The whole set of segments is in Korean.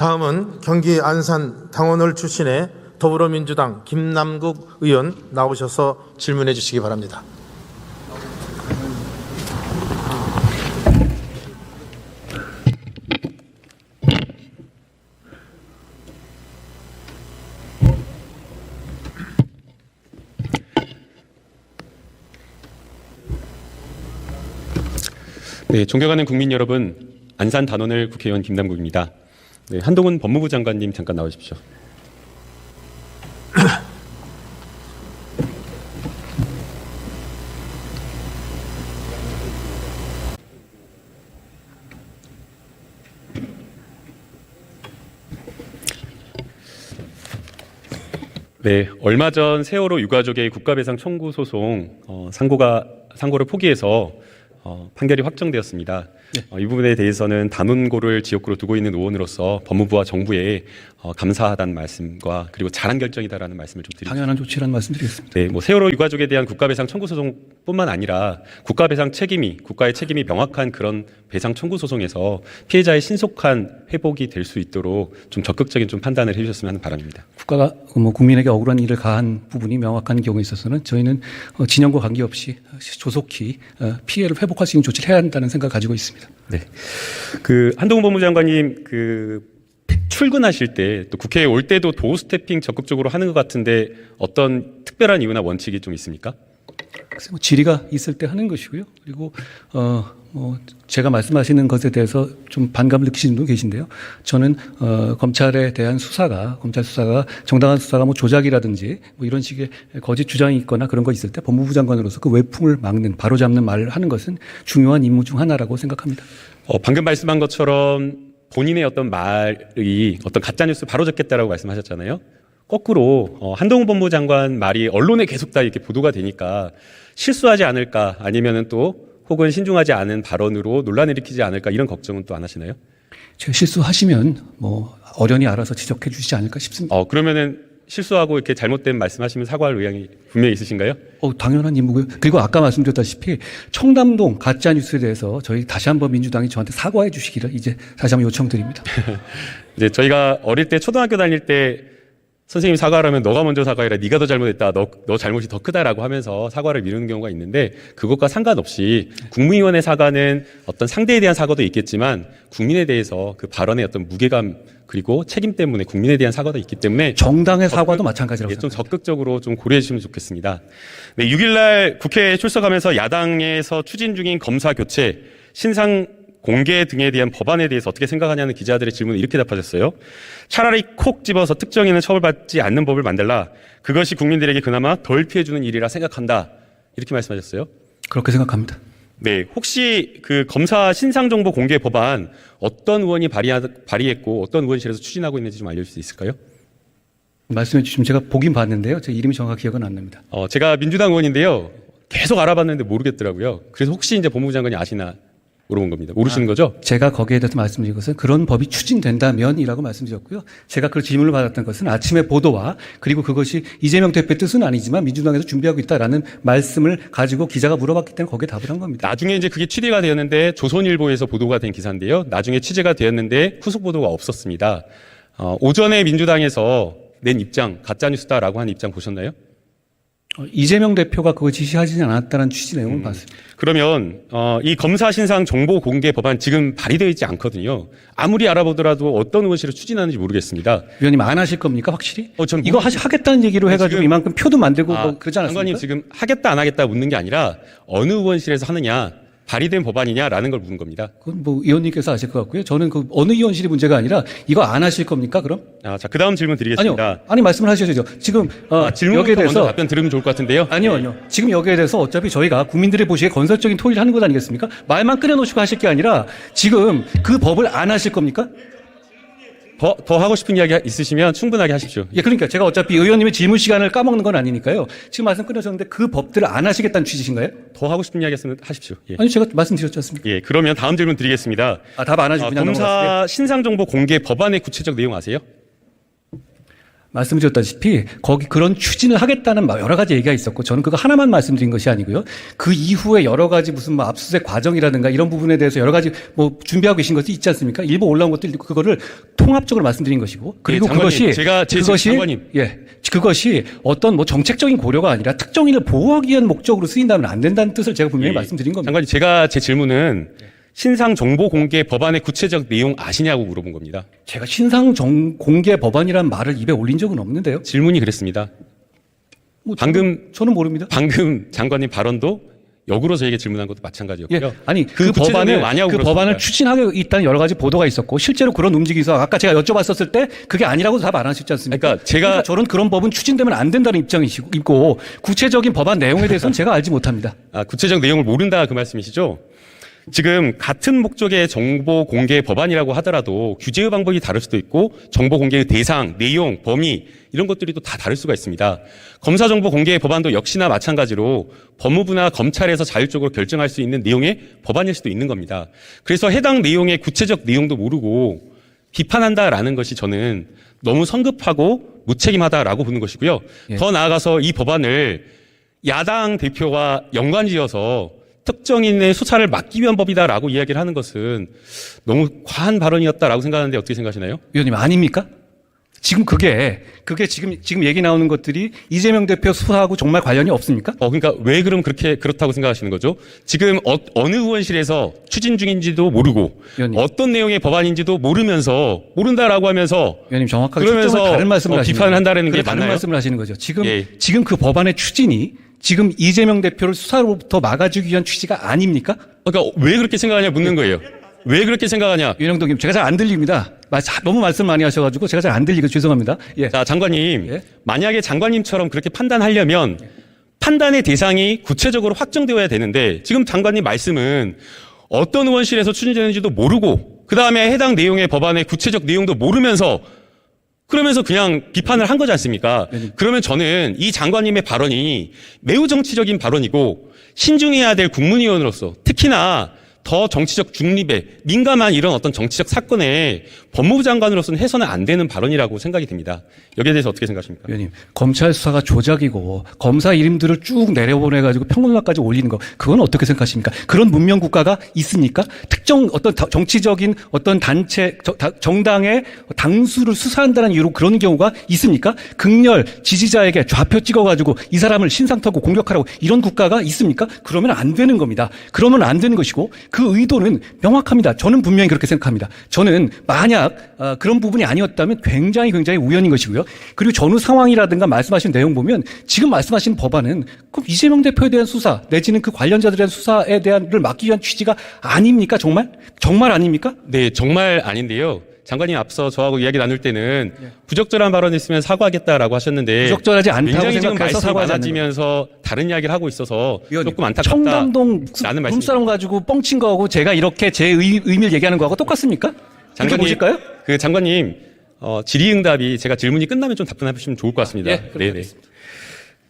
다음은 경기 안산 당원을 출신의 더불어민주당 김남국 의원 나오셔서 질문해 주시기 바랍니다. 네, 존경하는 국민 여러분, 안산 단원을 국회의원 김남국입니다. 네, 한동훈 법무부 장관님 잠깐 나오십시오. 네, 얼마 전 세월호 유가족의 국가배상 청구 소송 상고를 포기해서 판결이 확정되었습니다. 네. 이 부분에 대해서는 단원고를 지역구로 두고 있는 의원으로서 법무부와 정부에 감사하다는 말씀과 그리고 잘한 결정이다라는 말씀을 좀 드립니다. 당연한 조치라는 말씀드리겠습니다. 네, 세월호 유가족에 대한 국가배상 청구 소송뿐만 아니라 국가의 책임이 명확한 그런 배상 청구 소송에서 피해자의 신속한 회복이 될 수 있도록 좀 적극적인 좀 판단을 해주셨으면 하는 바람입니다. 국가가 국민에게 억울한 일을 가한 부분이 명확한 경우에 있어서는 저희는 진영과 관계없이 조속히 피해를 회복할 수 있는 조치를 해야 한다는 생각을 가지고 있습니다. 네, 한동훈 법무부 장관님 출근하실 때 또 국회에 올 때도 도어 스태핑 적극적으로 하는 것 같은데 어떤 특별한 이유나 원칙이 좀 있습니까? 글쎄 질의가 있을 때 하는 것이고요. 그리고 제가 말씀하시는 것에 대해서 좀 반감을 느끼시는 분도 계신데요. 저는 검찰에 대한 검찰 수사가 정당한 수사가 조작이라든지 이런 식의 거짓 주장이 있거나 그런 거 있을 때 법무부 장관으로서 그 외풍을 막는 바로잡는 말을 하는 것은 중요한 임무 중 하나라고 생각합니다. 방금 말씀한 것처럼 본인의 어떤 말이 어떤 가짜뉴스 바로잡겠다라고 말씀하셨잖아요. 거꾸로 한동훈 법무부 장관 말이 언론에 계속 다 이렇게 보도가 되니까 실수하지 않을까 아니면은 또 혹은 신중하지 않은 발언으로 논란을 일으키지 않을까 이런 걱정은 또 안 하시나요? 제가 실수하시면 어련히 알아서 지적해 주시지 않을까 싶습니다. 그러면은 실수하고 이렇게 잘못된 말씀하시면 사과할 의향이 분명히 있으신가요? 당연한 임무고요. 그리고 아까 말씀드렸다시피 청담동 가짜뉴스에 대해서 저희 다시 한번 민주당이 저한테 사과해 주시기를 이제 다시 한번 요청드립니다. 이제 저희가 어릴 때 초등학교 다닐 때 선생님이 사과하라면 너가 먼저 사과해라. 네가 더 잘못했다. 너 잘못이 더 크다라고 하면서 사과를 미루는 경우가 있는데 그것과 상관없이 국무위원의 사과는 어떤 상대에 대한 사과도 있겠지만 국민에 대해서 그 발언의 어떤 무게감 그리고 책임 때문에 국민에 대한 사과도 있기 때문에 정당의 사과도 마찬가지라고 좀 적극적으로 좀 고려해 주시면 좋겠습니다. 네, 6일날 국회에 출석하면서 야당에서 추진 중인 검사 교체, 신상 공개 등에 대한 법안에 대해서 어떻게 생각하냐는 기자들의 질문에 이렇게 답하셨어요. 차라리 콕 집어서 특정인은 처벌받지 않는 법을 만들라. 그것이 국민들에게 그나마 덜 피해주는 일이라 생각한다. 이렇게 말씀하셨어요. 그렇게 생각합니다. 네, 혹시 검사 신상정보 공개 법안 어떤 의원이 발의했고 어떤 의원실에서 추진하고 있는지 좀 알려줄 수 있을까요? 말씀해 주시면 제가 보긴 봤는데요. 제 이름이 정확히 기억은 안 납니다. 제가 민주당 의원인데요. 계속 알아봤는데 모르겠더라고요. 그래서 혹시 이제 법무부 장관이 아시나 물어본 겁니다. 모르시는 거죠? 제가 거기에 대해서 말씀드린 것은 그런 법이 추진된다면이라고 말씀드렸고요. 제가 그 질문을 받았던 것은 아침의 보도와 그리고 그것이 이재명 대표의 뜻은 아니지만 민주당에서 준비하고 있다라는 말씀을 가지고 기자가 물어봤기 때문에 거기에 답을 한 겁니다. 나중에 이제 그게 취재가 되었는데 조선일보에서 보도가 된 기사인데요. 나중에 취재가 되었는데 후속 보도가 없었습니다. 오전에 민주당에서 낸 입장, 가짜뉴스다라고 한 입장 보셨나요? 이재명 대표가 그걸 지시하지 않았다는 취지 내용을 봤습니다. 그러면 이 검사 신상 정보 공개 법안 지금 발의되어 있지 않거든요. 아무리 알아보더라도 어떤 의원실을 추진하는지 모르겠습니다. 위원님 안 하실 겁니까 확실히? 이거 하겠다는 얘기로 해가지고 이만큼 표도 만들고 그러지 않았습니까? 장관님 지금 하겠다 안 하겠다 묻는 게 아니라 어느 의원실에서 하느냐 발의된 법안이냐라는 걸 묻는 겁니다. 그건 의원님께서 아실 것 같고요. 저는 어느 의원실이 문제가 아니라 이거 안 하실 겁니까 그럼? 자, 그 다음 질문 드리겠습니다. 아니 말씀을 하셔야죠. 지금 질문부터 먼저 답변 들으면 좋을 것 같은데요. 아니요. 지금 여기에 대해서 어차피 저희가 국민들이 보시기에 건설적인 토의를 하는 것 아니겠습니까? 말만 꺼내놓으시고 하실 게 아니라 지금 그 법을 안 하실 겁니까? 더 하고 싶은 이야기 있으시면 충분하게 하십시오. 예, 그러니까 제가 어차피 의원님의 질문 시간을 까먹는 건 아니니까요. 지금 말씀 끊으셨는데 그 법들을 안 하시겠다는 취지신가요? 더 하고 싶은 이야기 있으면 하십시오. 예. 아니 제가 말씀드렸지 않습니까? 예, 그러면 다음 질문 드리겠습니다. 답 안 하시고 그냥 검사 신상정보 공개 법안의 구체적 내용 아세요? 말씀드렸다시피 거기 그런 추진을 하겠다는 여러 가지 얘기가 있었고 저는 그거 하나만 말씀드린 것이 아니고요. 그 이후에 여러 가지 무슨 뭐 압수수색 과정이라든가 이런 부분에 대해서 여러 가지 뭐 준비하고 계신 것도 있지 않습니까? 일부 올라온 것도 있고 그거를 통합적으로 말씀드린 것이고 그리고 장관님, 그것이 장관님. 그것이 어떤 뭐 정책적인 고려가 아니라 특정인을 보호하기 위한 목적으로 쓰인다면 안 된다는 뜻을 제가 분명히 말씀드린 겁니다. 장관님, 제 질문은 신상 정보 공개 법안의 구체적 내용 아시냐고 물어본 겁니다. 제가 공개 법안이라는 말을 입에 올린 적은 없는데요. 질문이 그랬습니다. 뭐 저는 모릅니다. 방금 장관님 발언도 역으로 저에게 질문한 것도 마찬가지였고요. 예, 아니 그 법안을 그 법안을 추진하고 있다는 여러 가지 보도가 있었고 실제로 그런 움직임이 있어 아까 제가 여쭤봤었을 때 그게 아니라고 답 안 하셨지 않습니까? 그러니까 저는 그런 법은 추진되면 안 된다는 입장이고 구체적인 법안 내용에 대해서는 제가 알지 못합니다. 구체적 내용을 모른다 그 말씀이시죠? 지금 같은 목적의 정보 공개 법안이라고 하더라도 규제의 방법이 다를 수도 있고 정보 공개의 대상, 내용, 범위 이런 것들이 또 다 다를 수가 있습니다. 검사 정보 공개 법안도 역시나 마찬가지로 법무부나 검찰에서 자율적으로 결정할 수 있는 내용의 법안일 수도 있는 겁니다. 그래서 해당 내용의 구체적 내용도 모르고 비판한다라는 것이 저는 너무 성급하고 무책임하다라고 보는 것이고요. 예. 더 나아가서 이 법안을 야당 대표와 연관지어서 특정인의 수사를 막기 위한 법이다라고 이야기를 하는 것은 너무 과한 발언이었다라고 생각하는데 어떻게 생각하시나요? 위원님 아닙니까? 지금 그게 지금 얘기 나오는 것들이 이재명 대표 수사하고 정말 관련이 없습니까? 그러니까 왜 그렇다고 생각하시는 거죠? 지금 어느 의원실에서 추진 중인지도 모르고 위원님. 어떤 내용의 법안인지도 모른다라고 하면서 위원님 정확하게 그러면서 다른 말씀을 하시는 비판을 한다는 게 다른 맞나요? 말씀을 하시는 거죠. 지금 예. 그 법안의 추진이 지금 이재명 대표를 수사로부터 막아주기 위한 취지가 아닙니까? 그러니까 왜 그렇게 생각하냐 묻는 거예요. 왜 그렇게 생각하냐? 윤영동님, 제가 잘 안 들립니다. 너무 말씀 많이 하셔가지고 제가 잘 안 들리고 죄송합니다. 예. 자, 장관님. 예. 만약에 장관님처럼 그렇게 판단하려면 판단의 대상이 구체적으로 확정되어야 되는데 지금 장관님 말씀은 어떤 의원실에서 추진되는지도 모르고 그다음에 해당 내용의 법안의 구체적 내용도 모르면서 그러면서 그냥 비판을 한 거지 않습니까? 그러면 저는 이 장관님의 발언이 매우 정치적인 발언이고 신중해야 될 국문위원으로서 특히나 더 정치적 중립에 민감한 이런 어떤 정치적 사건에 법무부 장관으로서는 해서는 안 되는 발언이라고 생각이 됩니다. 여기에 대해서 어떻게 생각하십니까? 위원님, 검찰 수사가 조작이고 검사 이름들을 쭉 내려보내가지고 평론가까지 올리는 거 그건 어떻게 생각하십니까? 그런 문명 국가가 있습니까? 특정 어떤 정치적인 어떤 단체 정당의 당수를 수사한다는 이유로 그런 경우가 있습니까? 극렬 지지자에게 좌표 찍어가지고 이 사람을 신상터고 공격하라고 이런 국가가 있습니까? 그러면 안 되는 겁니다. 그러면 안 되는 것이고 그 의도는 명확합니다. 저는 분명히 그렇게 생각합니다. 저는 만약 그런 부분이 아니었다면 굉장히 우연인 것이고요. 그리고 전후 상황이라든가 말씀하신 내용 보면 지금 말씀하신 법안은 그럼 이재명 대표에 대한 수사 내지는 그 관련자들에 대한 수사에 대한을 막기 위한 취지가 아닙니까? 정말 아닙니까? 네, 정말 아닌데요. 장관님 앞서 저하고 이야기 나눌 때는 부적절한 발언이 있으면 사과하겠다라고 하셨는데 부적절하지 않다고 굉장히 지금 생각해서 말씀이 사과하지 않는 많아지면서 다른 이야기를 하고 있어서 조금 안타깝다. 청담동 라는 말씀입니다. 룸사롱 가지고 뻥친 거하고 제가 이렇게 제 의미를 얘기하는 거하고 똑같습니까? 장관님 보실까요? 그 장관님 질의응답이 제가 질문이 끝나면 좀 답변하시면 좋을 것 같습니다. 예, 네네.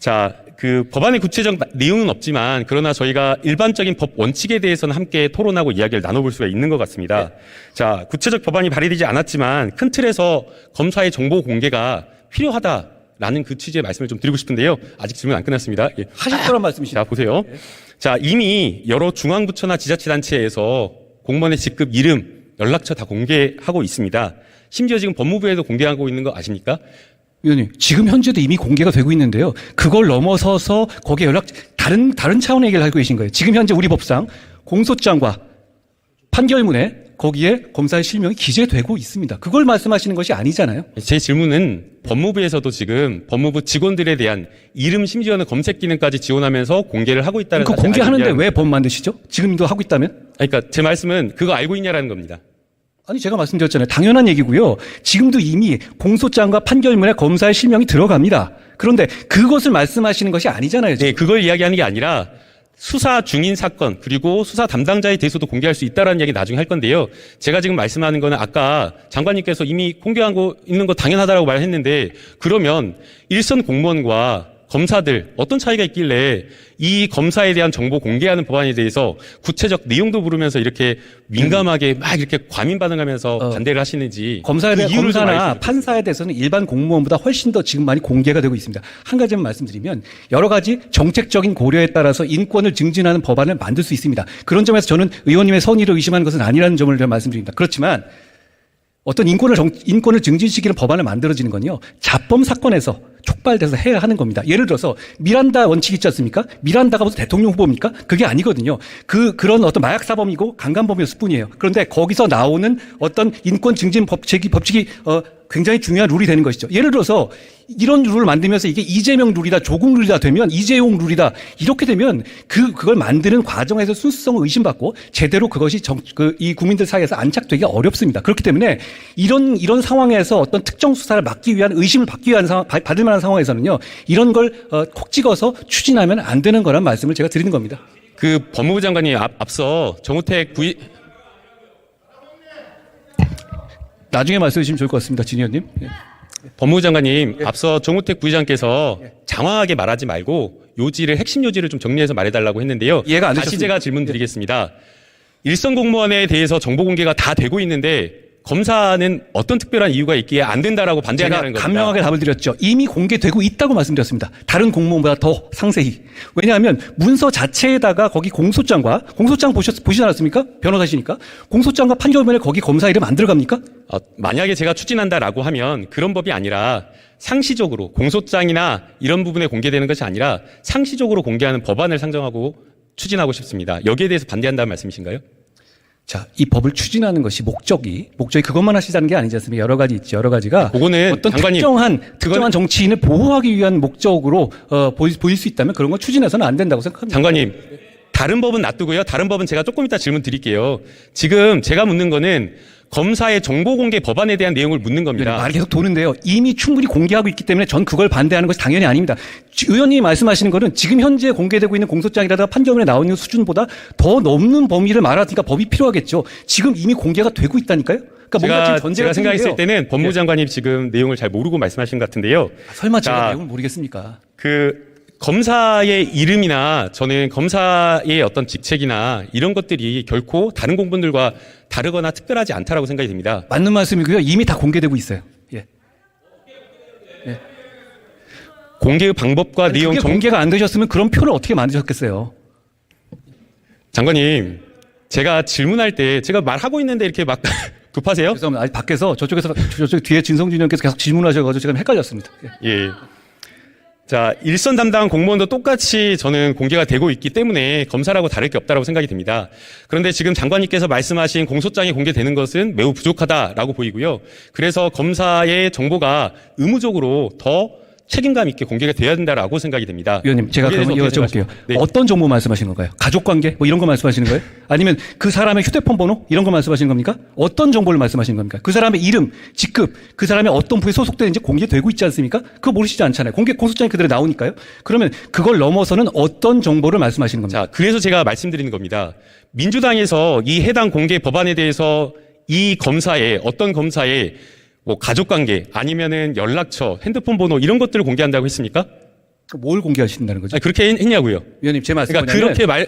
자, 그 법안의 구체적 내용은 없지만 그러나 저희가 일반적인 법 원칙에 대해서는 함께 토론하고 이야기를 나눠볼 수가 있는 것 같습니다. 자, 구체적 법안이 발의되지 않았지만 큰 틀에서 검사의 정보 공개가 필요하다라는 그 취지의 말씀을 좀 드리고 싶은데요. 아직 질문 안 끝났습니다. 예. 하실 거란 말씀이시죠? 자, 보세요. 자, 이미 여러 중앙부처나 지자체단체에서 공무원의 직급, 이름, 연락처 다 공개하고 있습니다. 심지어 지금 법무부에도 공개하고 있는 거 아십니까? 위원님, 지금 현재도 이미 공개가 되고 있는데요. 그걸 넘어서서 거기에 다른 차원의 얘기를 하고 계신 거예요. 지금 현재 우리 법상 공소장과 판결문에 거기에 검사의 실명이 기재되고 있습니다. 그걸 말씀하시는 것이 아니잖아요. 제 질문은 법무부에서도 지금 법무부 직원들에 대한 이름 심지어는 검색 기능까지 지원하면서 공개를 하고 있다는 그 사실 공개하는데 알고 왜 법 만드시죠? 지금도 하고 있다면? 그러니까 제 말씀은 그거 알고 있냐라는 겁니다. 아니 제가 말씀드렸잖아요. 당연한 얘기고요. 지금도 이미 공소장과 판결문에 검사의 실명이 들어갑니다. 그런데 그것을 말씀하시는 것이 아니잖아요. 지금. 네, 그걸 이야기하는 게 아니라 수사 중인 사건 그리고 수사 담당자에 대해서도 공개할 수 있다는 이야기 나중에 할 건데요. 제가 지금 말씀하는 거는 아까 장관님께서 이미 공개하고 있는 거 당연하다라고 말했는데 그러면 일선 공무원과 검사들 어떤 차이가 있길래 이 검사에 대한 정보 공개하는 법안에 대해서 구체적 내용도 물으면서 이렇게 민감하게 막 이렇게 과민 반응하면서 반대를 하시는지 검사에 그 대한 이유를 좀 검사나 알겠습니다. 판사에 대해서는 일반 공무원보다 훨씬 더 지금 많이 공개가 되고 있습니다. 한 가지만 말씀드리면 여러 가지 정책적인 고려에 따라서 인권을 증진하는 법안을 만들 수 있습니다. 그런 점에서 저는 의원님의 선의를 의심하는 것은 아니라는 점을 제가 말씀드립니다. 그렇지만 어떤 인권을 증진시키는 법안을 만들어지는 건요, 자범 사건에서 촉발돼서 해야 하는 겁니다. 예를 들어서 미란다 원칙 있지 않습니까? 미란다가 무슨 대통령 후보입니까? 그게 아니거든요. 그런 어떤 마약 사범이고 강간범이었을 뿐이에요. 그런데 거기서 나오는 어떤 인권 증진 법칙이 굉장히 중요한 룰이 되는 것이죠. 예를 들어서 이런 룰을 만들면서 이게 이재명 룰이다, 조국 룰이다 되면 이재용 룰이다 이렇게 되면 그걸 만드는 과정에서 순수성을 의심받고 제대로 그것이 이 국민들 사이에서 안착되기 어렵습니다. 그렇기 때문에 이런 상황에서 어떤 특정 수사를 막기 위한 의심을 받기 위한 받을 만한 상황에서는요, 이런 걸 콕 찍어서 추진하면 안 되는 거란 말씀을 제가 드리는 겁니다. 그 법무부 장관이 앞서 정우택 나중에 말씀해 주시면 좋을 것 같습니다. 진 의원님. 예. 법무부 장관님, 앞서 정우택 부의장께서 장황하게 말하지 말고 핵심 요지를 좀 정리해서 말해달라고 했는데요. 이해가 안 다시 되셨습니다. 제가 질문 드리겠습니다. 일선 공무원에 대해서 정보 공개가 다 되고 있는데 검사는 어떤 특별한 이유가 있기에 안 된다라고 제가 반대하는 겁니다. 간명하게 답을 드렸죠. 이미 공개되고 있다고 말씀드렸습니다. 다른 공무원보다 더 상세히. 왜냐하면 문서 자체에다가 거기 공소장 보시지 않았습니까? 변호사시니까. 공소장과 판결문에 거기 검사 이름 안 들어갑니까? 만약에 제가 추진한다라고 하면 그런 법이 아니라 상시적으로 공소장이나 이런 부분에 공개되는 것이 아니라 상시적으로 공개하는 법안을 상정하고 추진하고 싶습니다. 여기에 대해서 반대한다는 말씀이신가요? 자, 이 법을 추진하는 것이 목적이 그것만 하시자는 게 아니지 않습니까? 여러 가지 있죠. 여러 가지가 그거는 어떤 장관님, 특정한 정치인을 보호하기 위한 목적으로 보일 수 있다면 그런 건 추진해서는 안 된다고 생각합니다. 장관님, 다른 법은 놔두고요. 다른 법은 제가 조금 이따 질문 드릴게요. 지금 제가 묻는 거는 검사의 정보 공개 법안에 대한 내용을 묻는 겁니다. 말이 계속 도는데요. 이미 충분히 공개하고 있기 때문에 전 그걸 반대하는 것이 당연히 아닙니다. 의원님이 말씀하시는 거는 지금 현재 공개되고 있는 공소장이라든가 판결문에 나오는 수준보다 더 넘는 범위를 말하니까 법이 필요하겠죠. 지금 이미 공개가 되고 있다니까요. 그러니까 뭔가 지금 전제가 제가 생각했을 생긴데요. 때는 법무부 장관님 지금 내용을 잘 모르고 말씀하신 것 같은데요. 설마 제가 자, 내용을 모르겠습니까? 검사의 이름이나 저는 검사의 어떤 직책이나 이런 것들이 결코 다른 공무원들과 다르거나 특별하지 않다라고 생각이 듭니다. 맞는 말씀이고요. 이미 다 공개되고 있어요. 예. 공개의 방법과 내용 그게 공개가 안 되셨으면 그런 표를 어떻게 만드셨겠어요? 장관님, 제가 질문할 때 제가 말하고 있는데 이렇게 막 급하세요? 죄송합니다. 아니, 밖에서 저쪽 뒤에 진성준 의원께서 계속 질문하셔가지고 지금 헷갈렸습니다. 예. 예. 자, 일선 담당 공무원도 똑같이 저는 공개가 되고 있기 때문에 검사라고 다를 게 없다고 생각이 듭니다. 그런데 지금 장관님께서 말씀하신 공소장이 공개되는 것은 매우 부족하다라고 보이고요. 그래서 검사의 정보가 의무적으로 더 책임감 있게 공개가 돼야 된다라고 생각이 됩니다. 위원님, 제가 그러면 여쭤볼게요. 네. 어떤 정보 말씀하시는 건가요? 가족관계? 뭐 이런 거 말씀하시는 거예요? 아니면 그 사람의 휴대폰 번호? 이런 거 말씀하시는 겁니까? 어떤 정보를 말씀하시는 겁니까? 그 사람의 이름, 직급, 그 사람의 어떤 부에 소속되는지 공개되고 있지 않습니까? 그거 모르시지 않잖아요. 공소장이 그대로 나오니까요. 그러면 그걸 넘어서는 어떤 정보를 말씀하시는 겁니까? 자, 그래서 제가 말씀드리는 겁니다. 민주당에서 이 해당 공개 법안에 대해서 이 검사의 어떤 검사의 뭐 가족관계 아니면은 연락처, 핸드폰 번호 이런 것들을 공개한다고 했습니까? 뭘 공개하신다는 거죠? 아니, 그렇게 했냐고요. 위원님, 제 말씀은 그러니까 그렇게 말한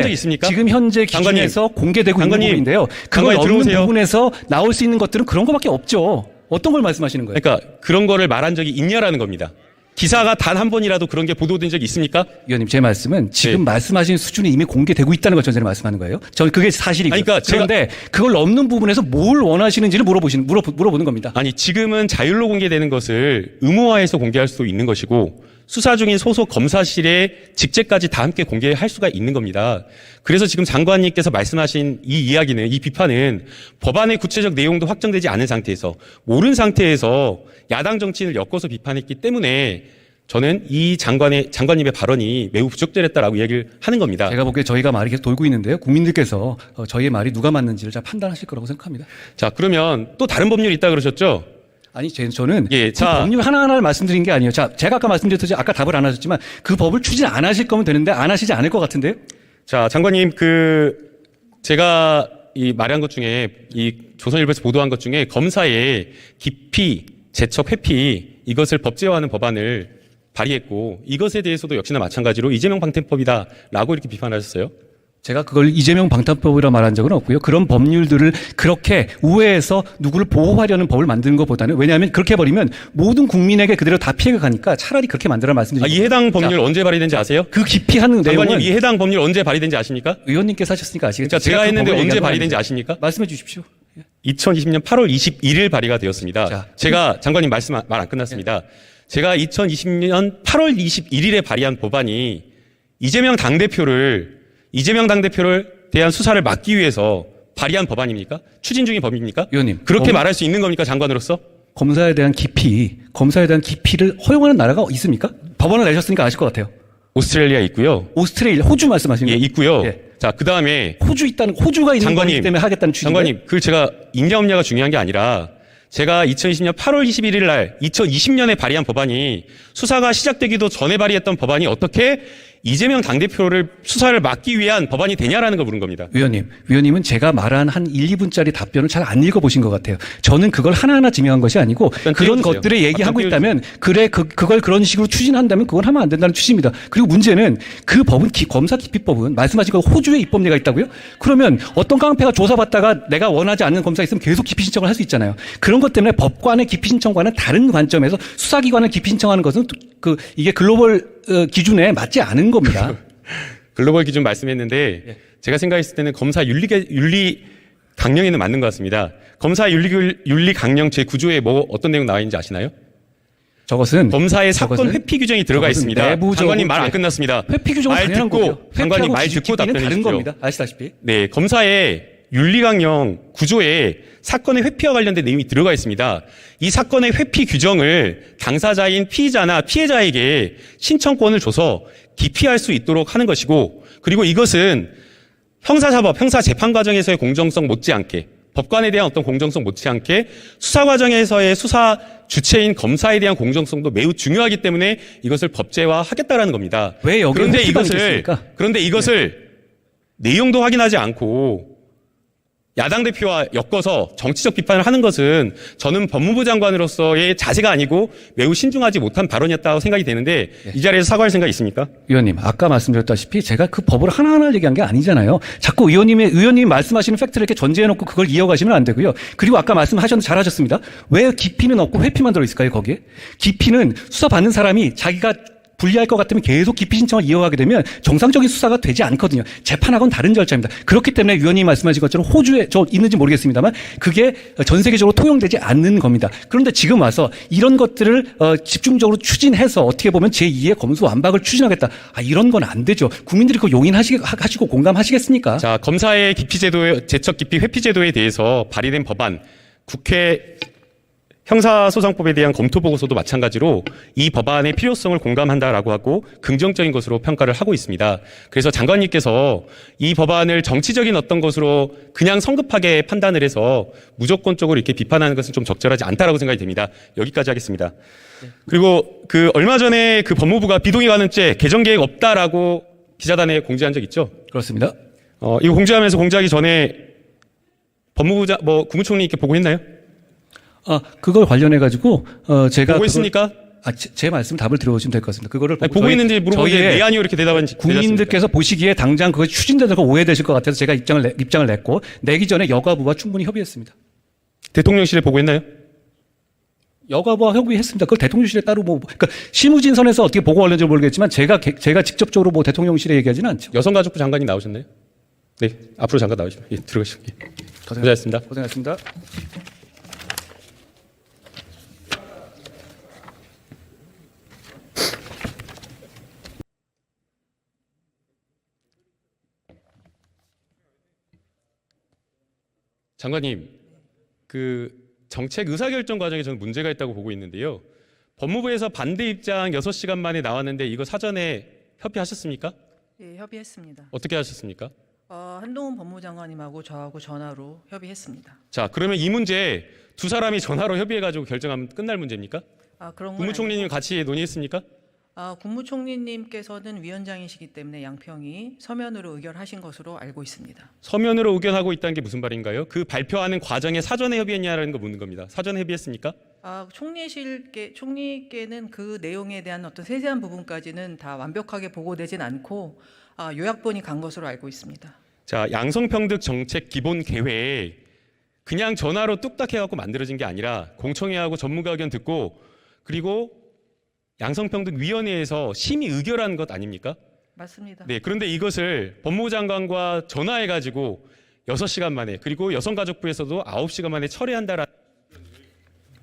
적 있습니까? 지금 현재 장관님, 기준에서 공개되고 장관님, 있는 부분인데요. 그걸 장관님 없는 들어오세요. 부분에서 나올 수 있는 것들은 그런 것밖에 없죠. 어떤 걸 말씀하시는 거예요? 그러니까 그런 거를 말한 적이 있냐라는 겁니다. 기사가 단 한 번이라도 그런 게 보도된 적이 있습니까? 위원님, 제 말씀은 지금 네. 말씀하신 수준이 이미 공개되고 있다는 걸 전제로 말씀하는 거예요. 저는 그게 사실이고요. 아니, 그러니까 그런데 그걸 넘는 부분에서 뭘 원하시는지를 물어보는 겁니다. 아니, 지금은 자율로 공개되는 것을 의무화해서 공개할 수도 있는 것이고 수사 중인 소속 검사실의 직책까지 다 함께 공개할 수가 있는 겁니다. 그래서 지금 장관님께서 말씀하신 이 이야기는, 이 비판은 법안의 구체적 내용도 확정되지 않은 상태에서 모른 상태에서 야당 정치인을 엮어서 비판했기 때문에 저는 이 장관님의 발언이 매우 부적절했다라고 이야기를 하는 겁니다. 제가 보기에 저희가 말이 계속 돌고 있는데요. 국민들께서 저희의 말이 누가 맞는지를 잘 판단하실 거라고 생각합니다. 자, 그러면 또 다른 법률이 있다 그러셨죠? 아니, 저는 예, 그 자. 법률 하나하나를 말씀드린 게 아니에요. 자, 제가 아까 말씀드렸듯이 아까 답을 안 하셨지만 그 법을 추진 안 하실 거면 되는데 안 하시지 않을 것 같은데요. 자, 장관님, 제가 이 말한 것 중에, 이 조선일보에서 보도한 것 중에 검사의 기피, 재척, 회피, 이것을 법제화하는 법안을 발의했고 이것에 대해서도 역시나 마찬가지로 이재명 방탄법이다라고 이렇게 비판하셨어요. 제가 그걸 이재명 방탄법이라 말한 적은 없고요. 그런 법률들을 그렇게 우회해서 누구를 보호하려는 법을 만드는 것보다는, 왜냐하면 그렇게 해버리면 모든 국민에게 그대로 다 피해가 가니까 차라리 그렇게 만들어 말씀드립니다. 이 해당 법률 언제 발의된지 아세요? 그 깊이 하는 장관님, 내용은 이 해당 법률 언제 발의된지 아십니까? 의원님께서 하셨으니까 아시겠죠. 그러니까 제가 그 했는데 법을 언제 얘기하는 발의된지 거 아십니까? 말씀해 주십시오. 2020년 8월 21일 발의가 되었습니다. 자. 제가 장관님 말씀 말 안 끝났습니다. 제가 2020년 8월 21일에 발의한 법안이 이재명 당대표를 대한 수사를 막기 위해서 발의한 법안입니까? 추진 중인 법입니까? 의원님, 그렇게 말할 수 있는 겁니까, 장관으로서? 검사에 대한 깊이를 허용하는 나라가 있습니까? 법안을 내셨으니까 아실 것 같아요. 오스트레일리아 있고요. 오스트레일리아, 호주 말씀하시는 예, 거예요? 있고요. 예. 자, 그다음에 호주가 있는 거기 때문에 하겠다는 취지인데. 장관님, 그 제가 있냐 없냐가 중요한 게 아니라 제가 2020년 8월 21일 날 2020년에 발의한 법안이 수사가 시작되기도 전에 발의했던 법안이 어떻게 이재명 당대표를 수사를 막기 위한 법안이 되냐라는 걸 물은 겁니다. 위원님은 제가 말한 한 1, 2분짜리 답변을 잘 안 읽어보신 것 같아요. 저는 그걸 하나하나 증명한 것이 아니고 그런 띄워주세요. 것들을 얘기하고 띄워주세요. 있다면 그걸 그런 식으로 추진한다면 그건 하면 안 된다는 취지입니다. 그리고 문제는 그 법은 검사 기피법은 말씀하신 거 호주에 입법례가 있다고요? 그러면 어떤 깡패가 조사받다가 내가 원하지 않는 검사 있으면 계속 기피 신청을 할 수 있잖아요. 그런 것 때문에 법관의 기피 신청과는 다른 관점에서 수사기관을 기피 신청하는 것은 이게 글로벌 기준에 맞지 않은 겁니다. 글로벌 기준 말씀했는데 제가 생각했을 때는 검사 윤리 강령에는 맞는 것 같습니다. 검사 윤리 강령 제9조에 어떤 내용 나와 있는지 아시나요? 검사의 사건 회피 규정이 들어가 있습니다. 장관님 말 안 끝났습니다. 회피 규정은 말 당연한 듣고 거죠. 장관님 말 듣고 답변해 다른 주십시오. 겁니다. 아시다시피. 네, 검사의 윤리강령 9조에 사건의 회피와 관련된 내용이 들어가 있습니다. 이 사건의 회피 규정을 당사자인 피의자나 피해자에게 신청권을 줘서 기피할 수 있도록 하는 것이고, 그리고 이것은 형사사법, 형사재판 과정에서의 공정성 못지않게, 법관에 대한 어떤 공정성 못지않게 수사 과정에서의 수사 주체인 검사에 대한 공정성도 매우 중요하기 때문에 이것을 법제화하겠다라는 겁니다. 왜 여기 그런데 이것을 내용도 확인하지 않고 야당 대표와 엮어서 정치적 비판을 하는 것은 저는 법무부 장관으로서의 자세가 아니고 매우 신중하지 못한 발언이었다고 생각이 되는데 이 자리에서 사과할 생각 있습니까? 의원님, 아까 말씀드렸다시피 제가 그 법을 하나하나 얘기한 게 아니잖아요. 자꾸 의원님이 말씀하시는 팩트를 이렇게 전제해놓고 그걸 이어가시면 안 되고요. 그리고 아까 말씀하셨는데 잘하셨습니다. 왜 기피는 없고 회피만 들어있을까요, 거기에? 기피는 수사받는 사람이 자기가 불리할 것 같으면 계속 기피 신청을 이어가게 되면 정상적인 수사가 되지 않거든요. 재판하고는 다른 절차입니다. 그렇기 때문에 위원님이 말씀하신 것처럼 호주에 있는지 모르겠습니다만 그게 전 세계적으로 통용되지 않는 겁니다. 그런데 지금 와서 이런 것들을 집중적으로 추진해서 어떻게 보면 제2의 검수완박을 추진하겠다. 이런 건 안 되죠. 국민들이 그거 용인하시고 공감하시겠습니까? 자, 검사의 기피제도, 제척 기피 회피제도에 대해서 발의된 법안, 국회 형사소송법에 대한 검토 보고서도 마찬가지로 이 법안의 필요성을 공감한다라고 하고 긍정적인 것으로 평가를 하고 있습니다. 그래서 장관님께서 이 법안을 정치적인 어떤 것으로 그냥 성급하게 판단을 해서 무조건적으로 이렇게 비판하는 것은 좀 적절하지 않다라고 생각이 됩니다. 여기까지 하겠습니다. 그리고 얼마 전에 법무부가 비동의 관음죄 개정 계획 없다라고 기자단에 공지한 적 있죠? 그렇습니다. 이거 공지하기 전에 국무총리님께 보고했나요? 그걸 관련해가지고, 제가. 보고 있습니까? 제 말씀 답을 들어보시면 될 것 같습니다. 그거를 보고 있는지 물어보는데 네 아니요 이렇게 대답한지. 국민들께서 보시기에 당장 그거 추진되는 거 오해되실 것 같아서 제가 입장을 냈고, 내기 전에 여가부와 충분히 협의했습니다. 대통령실에 보고했나요? 여가부와 협의했습니다. 그걸 대통령실에 따로 그러니까 실무진선에서 어떻게 보고 하는지 모르겠지만 제가 직접적으로 대통령실에 얘기하지는 않죠. 여성가족부 장관이 나오셨나요? 네, 앞으로 잠깐 나오시면 들어가시면. 고생하셨습니다. 고생하셨습니다. 장관님, 정책 의사결정 과정에 저는 문제가 있다고 보고 있는데요. 법무부에서 반대 입장 6시간 만에 나왔는데 이거 사전에 협의하셨습니까? 예, 협의했습니다. 어떻게 하셨습니까? 한동훈 법무장관님하고 저하고 전화로 협의했습니다. 자, 그러면 이 문제 두 사람이 전화로 협의해가지고 결정하면 끝날 문제입니까? 그런 건 국무총리님 같이 논의했습니까? 국무총리님께서는 위원장이시기 때문에 양평이 서면으로 의결하신 것으로 알고 있습니다. 서면으로 의견하고 있다는 게 무슨 말인가요? 그 발표하는 과정에 사전에 협의했냐라는 거 묻는 겁니다. 사전에 협의했습니까? 총리께는 그 내용에 대한 어떤 세세한 부분까지는 다 완벽하게 보고되진 않고 요약본이 간 것으로 알고 있습니다. 자, 양성평등 정책 기본 계획에 그냥 전화로 뚝딱 해갖고 만들어진 게 아니라 공청회하고 전문가 의견 듣고 그리고 양성평등위원회에서 심의 의결한 것 아닙니까? 맞습니다. 네, 그런데 이것을 법무부 장관과 전화해가지고 6시간 만에 그리고 여성가족부에서도 9시간 만에 철회한다라는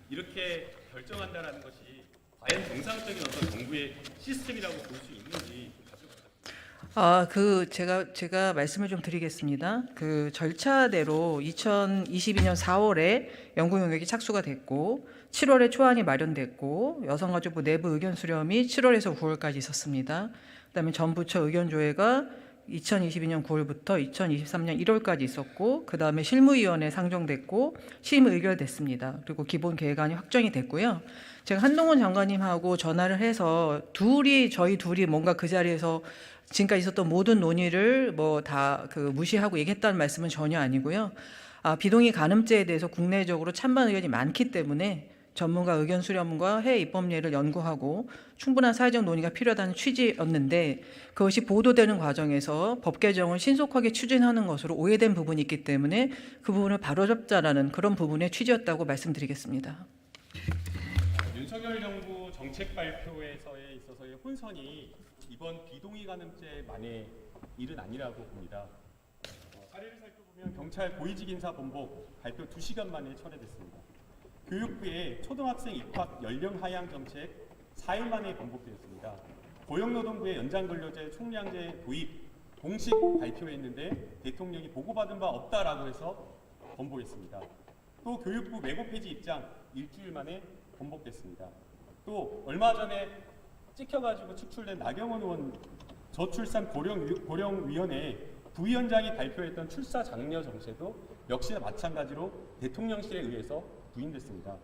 이렇게 결정한다라는 것이 과연 정상적인 어떤 정부의 시스템이라고 볼 수 있는지. 제가 말씀을 좀 드리겠습니다. 그 절차대로 2022년 4월에 연구 용역이 착수가 됐고 7월에 초안이 마련됐고 여성가족부 내부 의견 수렴이 7월에서 9월까지 있었습니다. 그다음에 전부처 의견 조회가 2022년 9월부터 2023년 1월까지 있었고 그다음에 실무위원회 상정됐고 심의 의결됐습니다. 그리고 기본 계획안이 확정이 됐고요. 제가 한동훈 장관님하고 전화를 해서 저희 둘이 뭔가 그 자리에서 지금까지 있었던 모든 논의를 다 무시하고 얘기했다는 말씀은 전혀 아니고요. 비동의 간음죄에 대해서 국내적으로 찬반 의견이 많기 때문에 전문가 의견 수렴과 해외 입법례를 연구하고 충분한 사회적 논의가 필요하다는 취지였는데 그것이 보도되는 과정에서 법 개정을 신속하게 추진하는 것으로 오해된 부분이 있기 때문에 그 부분을 바로잡자라는 그런 부분의 취지였다고 말씀드리겠습니다. 윤석열 정부 정책 발표에서에 있어서의 혼선이 이번 비동의 간음죄만의 일은 아니라고 봅니다. 사례를 살펴보면 경찰 고위직 인사 번복 발표 2시간 만에 철회됐습니다. 교육부의 초등학생 입학 연령 하향 정책 4일 만에 번복되었습니다. 고용노동부의 연장근로제 총량제 도입 공식 발표했는데 대통령이 보고받은 바 없다라고 해서 번복했습니다. 또 교육부 외고 폐지 입장 일주일 만에 번복됐습니다. 또 얼마 전에 찍혀가지고 축출된 나경원 의원 저출산 고령위원회 부위원장이 발표했던 출사 장려 정책도 역시나 마찬가지로 대통령실에 의해서 부인됐습니다.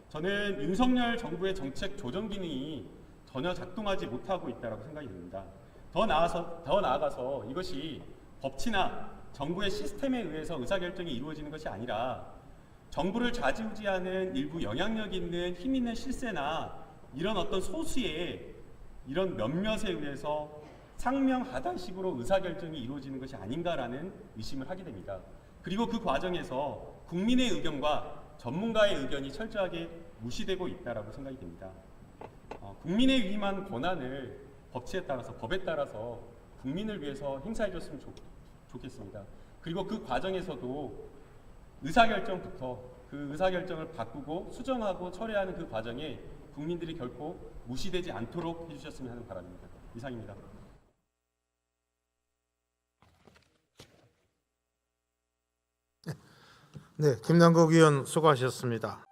저는 윤석열 정부의 정책 조정 기능이 전혀 작동하지 못하고 있다고 생각이 듭니다. 더 나아가서 이것이 법치나 정부의 시스템에 의해서 의사결정이 이루어지는 것이 아니라 정부를 좌지우지하는 일부 영향력 있는 힘 있는 실세나 이런 어떤 소수의 이런 몇몇에 의해서 상명하단식으로 의사결정이 이루어지는 것이 아닌가라는 의심을 하게 됩니다. 그리고 그 과정에서 국민의 의견과 전문가의 의견이 철저하게 무시되고 있다고 생각이 됩니다. 국민의 위임한 권한을 법치에 따라서 법에 따라서 국민을 위해서 행사해줬으면 좋겠습니다. 그리고 그 과정에서도 의사결정부터 그 의사결정을 바꾸고 수정하고 철회하는 그 과정에 국민들이 결코 무시되지 않도록 해주셨으면 하는 바람입니다. 이상입니다. 네, 김남국 의원 수고하셨습니다.